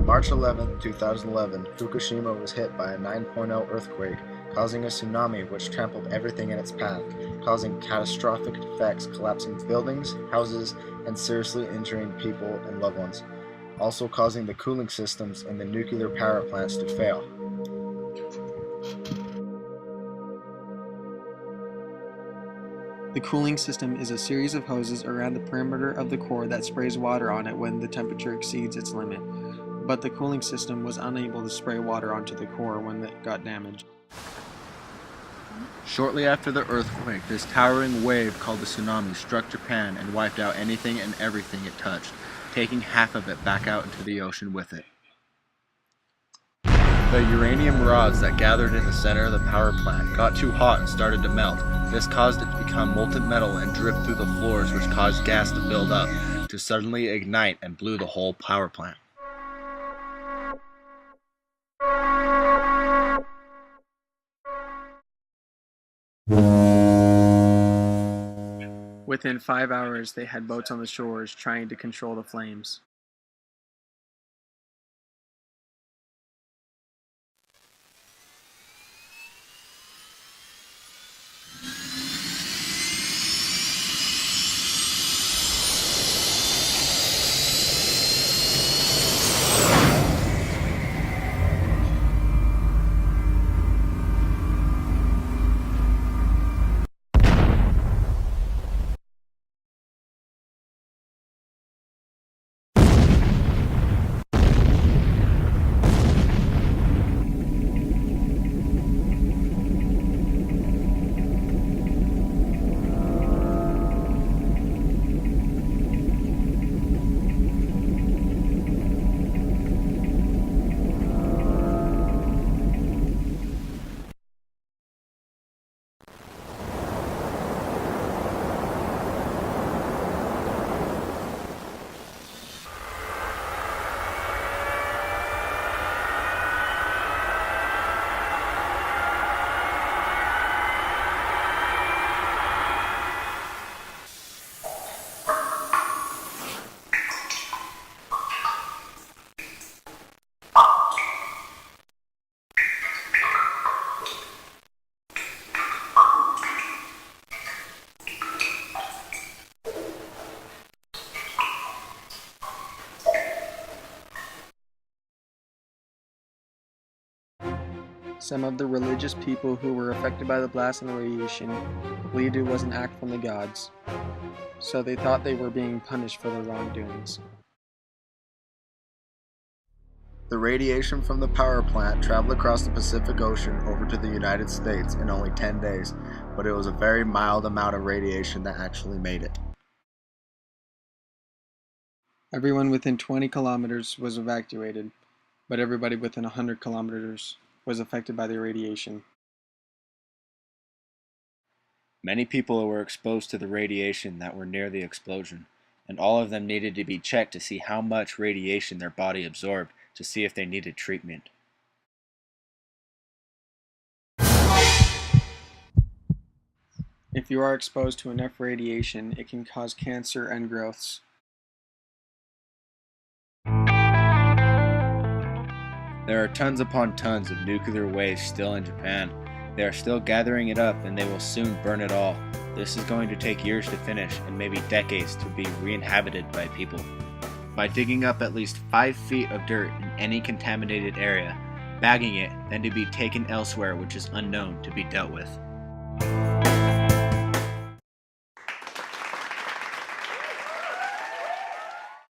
On March 11, 2011, Fukushima was hit by a 9.0 earthquake, causing a tsunami which trampled everything in its path, causing catastrophic effects, collapsing buildings, houses, and seriously injuring people and loved ones, also causing the cooling systems in the nuclear power plants to fail. The cooling system is a series of hoses around the perimeter of the core that sprays water on it when the temperature exceeds its limit, but the cooling system was unable to spray water onto the core when it got damaged. Shortly after the earthquake, this towering wave called the tsunami struck Japan and wiped out anything and everything it touched, taking half of it back out into the ocean with it. The uranium rods that gathered in the center of the power plant got too hot and started to melt. This caused it to become molten metal and drip through the floors, which caused gas to build up, to suddenly ignite and blew the whole power plant. Within 5 hours, they had boats on the shores trying to control the flames. Some of the religious people who were affected by the blast and the radiation believed it was an act from the gods, so they thought they were being punished for their wrongdoings. The radiation from the power plant traveled across the Pacific Ocean over to the United States in only 10 days, but it was a very mild amount of radiation that actually made it. Everyone within 20 kilometers was evacuated, but everybody within 100 kilometers was affected by the radiation. Many people were exposed to the radiation that were near the explosion, and all of them needed to be checked to see how much radiation their body absorbed to see if they needed treatment. If you are exposed to enough radiation, it can cause cancer and growths. There are tons upon tons of nuclear waste still in Japan. They are still gathering it up and they will soon burn it all. This is going to take years to finish and maybe decades to be re-inhabited by people. By digging up at least 5 feet of dirt in any contaminated area, bagging it, then to be taken elsewhere which is unknown to be dealt with.